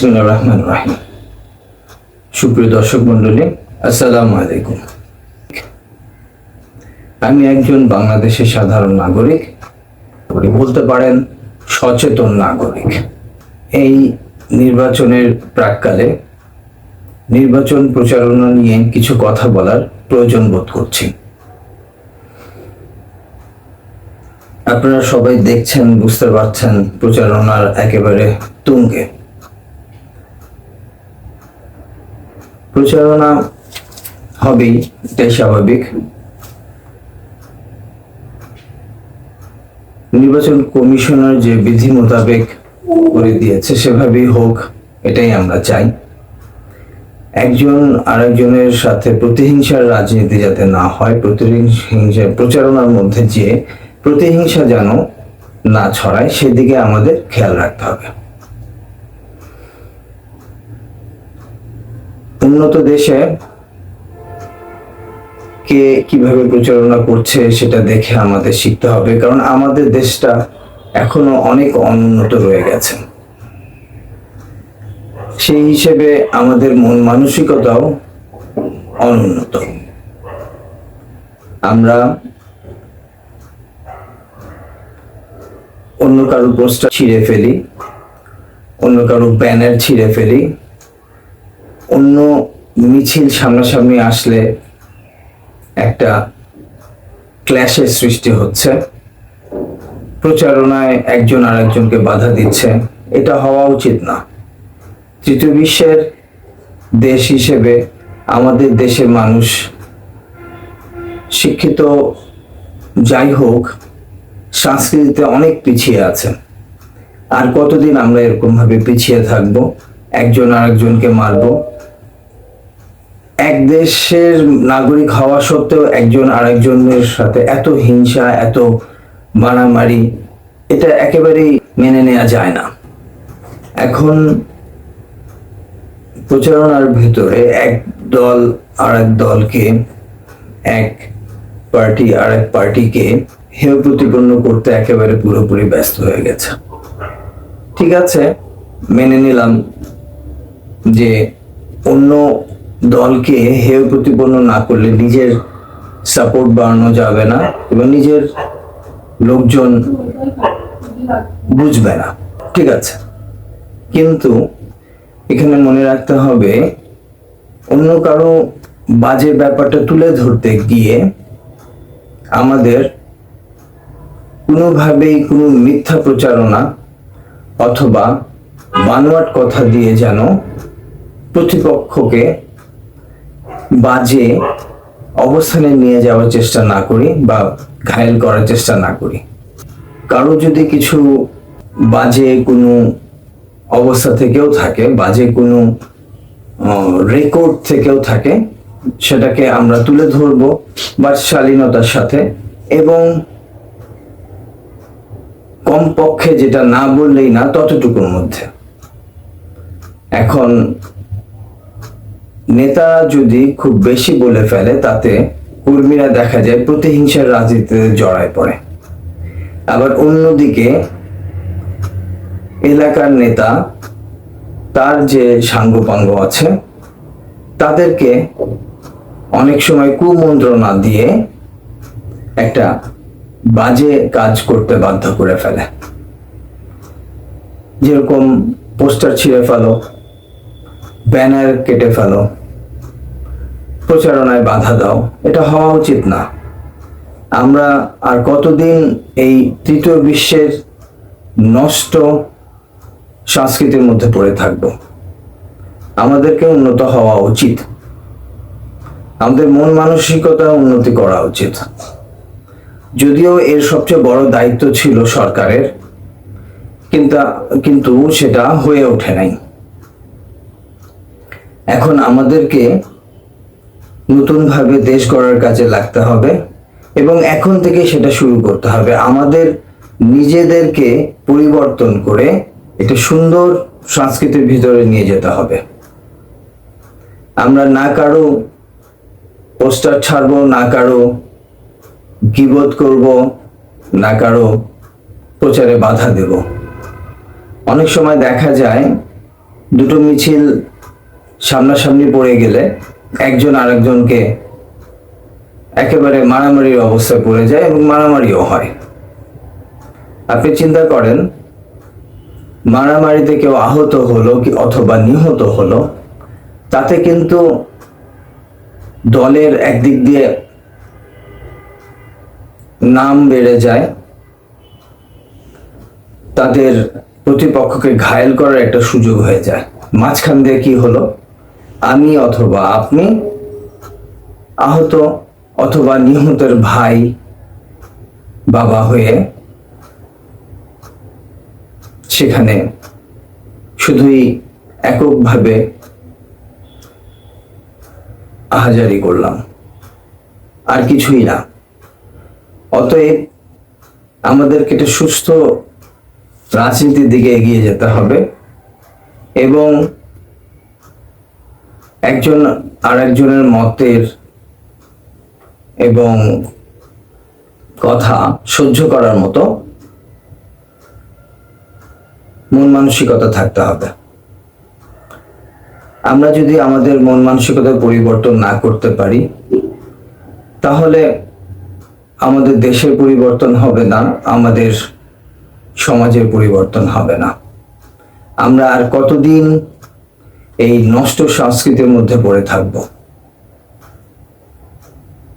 বিসমিল্লাহির রহমানির রহিম। সুপ্রিয় দর্শক মণ্ডলী, আসসালামু আলাইকুম। আমি একজন বাংলাদেশের সাধারণ নাগরিক, বলতে পারেন সচেতন নাগরিক। এই নির্বাচনের প্রাক্কালে নির্বাচন প্রচারণা নিয়ে কিছু কথা বলার প্রয়োজন বোধ করছি। আপনারা সবাই দেখছেন, বুঝতে পারছেন প্রচারণার একেবারে তুঙ্গে। প্রচারণা হবেই, এটাই স্বাভাবিক। নির্বাচন কমিশনার যে বিধি মোতাবেক করে দিয়েছে সেভাবেই হোক, এটাই আমরা চাই। একজন আরেকজনের সাথে প্রতিহিংসার রাজনীতি যাতে না হয়, প্রচারণার মধ্যে যে প্রতিহিংসা যেন না ছড়ায়, সেদিকে আমাদের খেয়াল রাখতে হবে। উন্নত দেশে কে কিভাবে প্রচারণা করছে সেটা দেখে আমাদের শিখতে হবে, কারণ আমাদের দেশটা এখনো অনেক অনুন্নত রয়ে গেছে। সেই হিসেবে আমাদের মন মানসিকতাও অনুন্নত। আমরা অন্য কারো পোস্টার ছিঁড়ে ফেলি, অন্য কারো ব্যানার ছিঁড়ে ফেলি, অন্য মিছিল সামনাসামনি আসলে একটা ক্ল্যাশের সৃষ্টি হচ্ছে, প্রচারণায় একজন আরেকজনকে বাধা দিচ্ছে। এটা হওয়া উচিত না। তৃতীয় বিশ্বের দেশ হিসেবে আমাদের দেশের মানুষ শিক্ষিত যাই হোক, সংস্কৃতিতে অনেক পিছিয়ে আছে। আর কতদিন আমরা এরকম ভাবে পিছিয়ে থাকবো, একজন আরেকজনকে মারবো? এক দেশের নাগরিক হওয়া সত্ত্বেও একজন আরেকজনের সাথে এত হিংসা, এত মারামারি, এটা একেবারেই মেনে নেওয়া যায় না। এখন প্রচারণার ভিতরে এক দল আর এক দলকে, এক পার্টি আর এক পার্টিকে হেয় প্রতিপন্ন করতে একেবারে পুরোপুরি ব্যস্ত হয়ে গেছে। ঠিক আছে, মেনে নিলাম যে অন্য দলকে হেয় প্রতিপন্ন না করলে নিজের সাপোর্ট বাড়ানো যাবে না এবং নিজের লোকজন বুঝবে না। ঠিক আছে, কিন্তু এখানে মনে রাখতে হবে, অন্য কারো বাজে ব্যাপারটা তুলে ধরতে গিয়ে আমাদের কোনোভাবেই কোনো মিথ্যা প্রচারণা অথবা বানোয়াট কথা দিয়ে যেন প্রতিপক্ষকে বাজে অবস্থানে নিয়ে যাওয়ার চেষ্টা না করি বা ঘায়েল করার চেষ্টা না করি। কারো যদি কিছু বাজে কোনো অবস্থা থেকেও থাকে, বাজে কোনো রেকর্ড থেকেও থাকে, সেটাকে আমরা তুলে ধরবো বা শালীনতার সাথে, এবং কমপক্ষে যেটা না বললেই না ততটুকুর মধ্যে। এখন নেতারা যদি খুব বেশি বলে ফেলে, তাতে কর্মীরা দেখা যায় প্রতিহিংসার রাজনীতিতে জড়ায় পড়ে। আবার অন্যদিকে এলাকার নেতা, তার যে সাঙ্গপাঙ্গ আছে, তাদেরকে অনেক সময় কুমন্ত্রণা দিয়ে একটা বাজে কাজ করতে বাধ্য করে ফেলে। যেরকম পোস্টার ছিঁড়ে ফেলো, ব্যানার কেটে ফেলো, প্রচারণায় বাধা দাও, এটা হওয়া উচিত না। আমরা আর কতদিন এই তৃতীয় বিশ্বের নষ্ট সংস্কৃতির মধ্যে পড়ে থাকবো? আমাদেরকে উন্নত হওয়া উচিত, আমাদের মন মানসিকতা উন্নতি করা উচিত। যদিও এর সবচেয়ে বড় দায়িত্ব ছিল সরকারের, কিন্তু সেটা হয়ে ওঠে নাই। এখন আমাদেরকে নতুনভাবে দেশ গড়ার কাজে লাগতে হবে এবং এখন থেকে সেটা শুরু করতে হবে। আমাদের নিজেদেরকে পরিবর্তন করে একটা সুন্দর সংস্কৃতির ভিতরে নিয়ে যেতে হবে। আমরা না কারো পোস্টার ছাড়বো, না কারো গীবত করব, না কারো প্রচারে বাধা দেব। অনেক সময় দেখা যায় দুটো মিছিল সামনাসামনি পড়ে গেলে একজন আরেকজনকে একেবারে মারামারির অবস্থায় পড়ে যায় এবং মারামারিও হয়। আপনি চিন্তা করেন, মারামারিতে কেউ আহত হলো কি অথবা নিহত হলো, তাতে কিন্তু দলের একদিক দিয়ে নাম বেড়ে যায়, তাদের প্রতিপক্ষকে ঘায়েল করার একটা সুযোগ হয়ে যায়। মাঝখান দিয়ে কি হলো, আমি অথবা আপনি আহত অথবা নিহতের ভাই বাবা হয়ে সেখানে শুধুই এককভাবে আহাজারি করলাম, আর কিছুই না। অতএব আমাদেরকে একটা সুস্থ রাজনীতির দিকে এগিয়ে যেতে হবে এবং একজন আরেকজনের মতের এবং কথা সহ্য করার মতো মন মানসিকতা থাকতে হবে। আমরা যদি আমাদের মন মানসিকতার পরিবর্তন না করতে পারি, তাহলে আমাদের দেশের পরিবর্তন হবে না, আমাদের সমাজের পরিবর্তন হবে না। আমরা আর কতদিন এই নষ্ট সংস্কৃতির মধ্যে পড়ে থাকব?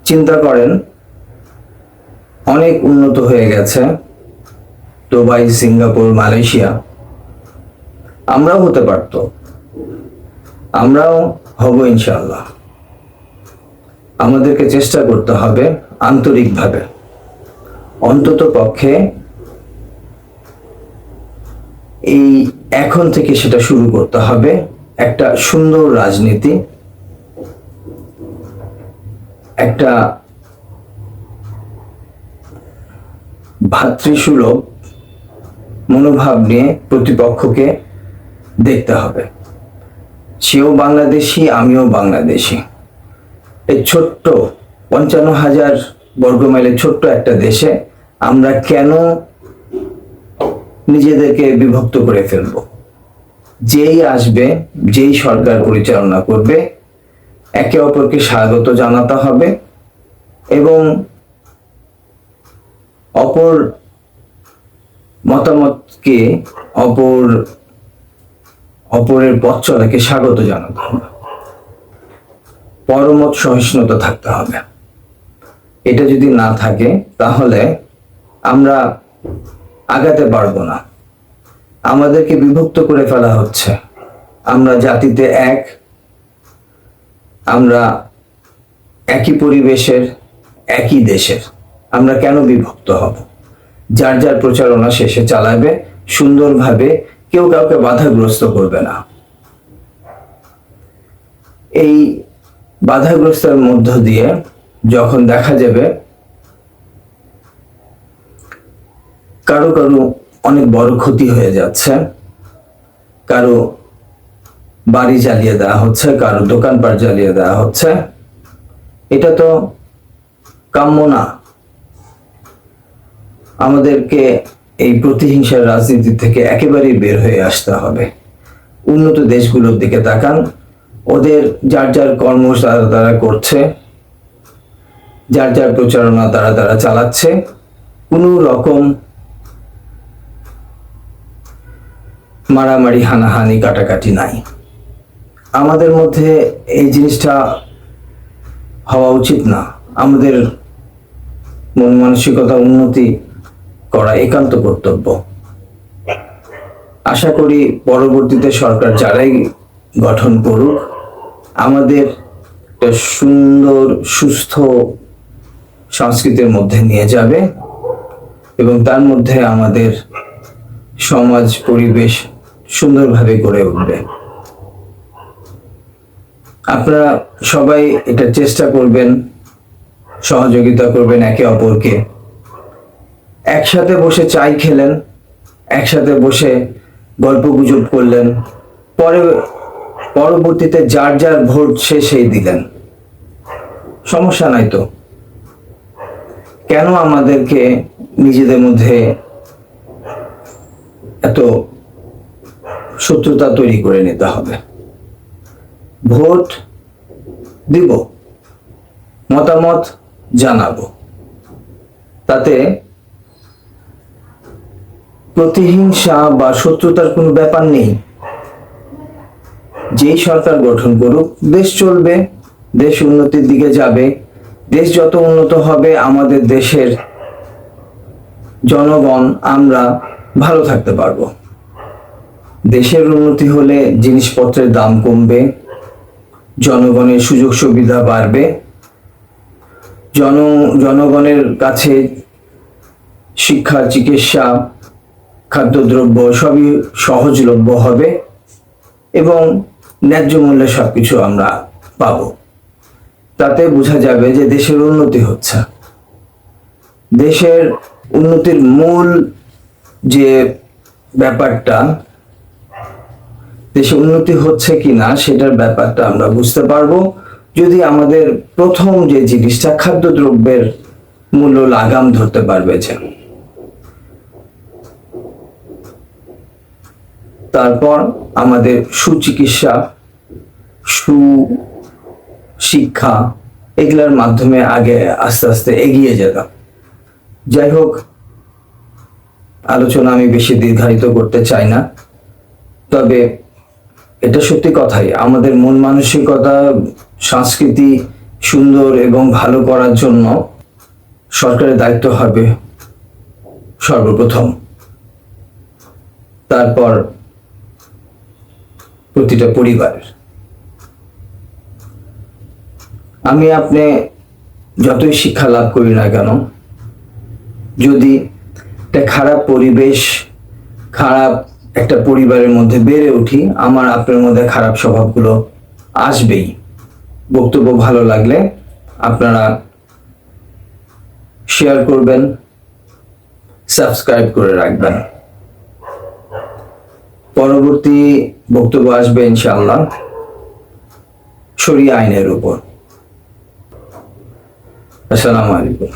চিন্তা করেন, অনেক উন্নত হয়ে গেছে দুবাই, সিঙ্গাপুর, মালয়েশিয়া। আমরাও হতে পারতো, আমরাও হব ইনশাআল্লাহ। আমাদেরকে চেষ্টা করতে হবে আন্তরিকভাবে, অন্তত পক্ষে এই এখন থেকে সেটা শুরু করতে হবে। একটা সুন্দর রাজনীতি, একটা ভ্রাতৃসুলভ মনোভাব নিয়ে প্রতিপক্ষকে দেখতে হবে। সেও বাংলাদেশি, আমিও বাংলাদেশি। এই ছোট্ট 55,000 বর্গমাইলের ছোট্ট একটা দেশে আমরা কেন নিজেদেরকে বিভক্ত করে ফেলবো? যেই আসবে, যেই সরকার পরিচালনা করবে, একে অপরকে স্বাগত জানাতে হবে এবং অপর মতামতকে, অপরের পথ চলাকে স্বাগত জানাতে হবে। পরমত সহিষ্ণুতা থাকতে হবে। এটা যদি না থাকে তাহলে আমরা আগাতে পারবো না। আমাদেরকে বিভক্ত করে ফেলা হচ্ছে। আমরা জাতিতে এক, আমরা একই পরিবেশের, একই দেশের। আমরা কেন বিভক্ত হব? যার যার প্রচারণা শেষে চালাবে সুন্দরভাবে, কেউ কাউকে বাধাগ্রস্ত করবে না। এই বাধাগ্রস্তের মধ্য দিয়ে যখন দেখা যাবে কারো কারো অনেক বড় ক্ষতি হয়ে যাচ্ছে, কারো বাড়ি জ্বালিয়ে দেওয়া হচ্ছে, কারো দোকানপাট জ্বালিয়ে দেওয়া হচ্ছে, এটা তো কাম্য না। আমাদেরকে এই প্রতিহিংসার রাজনীতি থেকে একেবারেই বের হয়ে আসতে হবে। উন্নত দেশগুলোর দিকে তাকান, ওদের যার যার কর্ম তারা করছে, যার যার প্রচারণা তারা চালাচ্ছে, কোনো রকম মারামারি, হানাহানি, কাটাকাটি নাই। আমাদের মধ্যে এই জিনিসটা হওয়া উচিত না। আমাদের মন মানসিকতা উন্নতি করা একান্ত কর্তব্য। আশা করি পরবর্তীতে সরকার যারাই গঠন করুক, আমাদের একটা সুন্দর সুস্থ সংস্কৃতির মধ্যে নিয়ে যাবে এবং তার মধ্যে আমাদের সমাজ পরিবেশ সুন্দরভাবে গড়ে উঠবে। আপনারা সবাই এটা চেষ্টা করবেন, সহযোগিতা করবেন একে অপরকে। একসাথে বসে চাই খেলেন, একসাথে বসে গল্প গুজব করলেন, পরবর্তীতে যার যার ভোট সেই দিলেন, সমস্যা নাই তো। কেন আমাদেরকে নিজেদের মধ্যে এত শত্রুতা তৈরি করে নিতে হবে। ভোট দিব, মতামত জানাবো, তাতে প্রতিহিংসা বা শত্রুতার কোনো ব্যাপার নেই। যেই সরকার গঠন করুক, দেশ চলবে, দেশ উন্নতির দিকে যাবে। দেশ যত উন্নত হবে, আমাদের দেশের জনগণ আমরা ভালো থাকতে পারবো। দেশের উন্নতি হলে জিনিসপত্রের দাম কমবে, জনগণের সুযোগ সুবিধা বাড়বে, জনগণের কাছে শিক্ষা, চিকিৎসা, খাদ্যদ্রব্য সবই সহজলভ্য হবে এবং ন্যায্য মূল্যে সবকিছু আমরা পাবো। তাতে বোঝা যাবে যে দেশের উন্নতি হচ্ছে। দেশের উন্নতির মূল যে ব্যাপারটা, দেশে উন্নতি হচ্ছে কিনা সেটার ব্যাপারটা আমরা বুঝতে পারবো যদি আমাদের প্রথম যে জিনিসটা, খাদ্যদ্রব্যের মূল্য লাগাম ধরতে পারবে যে। তারপর আমাদের সুচিকিৎসা, সুশিক্ষা, এগুলোর মাধ্যমে আগে আস্তে আস্তে এগিয়ে যেতাম। যাই হোক, আলোচনা আমি বেশি দীর্ঘায়িত করতে চাই না, তবে এটা সত্যি কথাই, আমাদের মন মানসিকতা, সংস্কৃতি সুন্দর এবং ভালো করার জন্য সরকারের দায়িত্ব হবে সর্বপ্রথম, তারপর প্রতিটা পরিবারের। আমি আপনি যতই শিক্ষা লাভ করি না কেন, যদি একটা খারাপ পরিবেশ, খারাপ একটা পরিবারের মধ্যে বেড়ে উঠি, আমার আপনার মধ্যে খারাপ স্বভাবগুলো আসবেই। বক্তব্য ভালো লাগলে আপনারা শেয়ার করবেন, সাবস্ক্রাইব করে রাখবেন। পরবর্তী বক্তব্য আসবে ইনশাআল্লাহ শরিয়া আইনের উপর। আসসালামু আলাইকুম।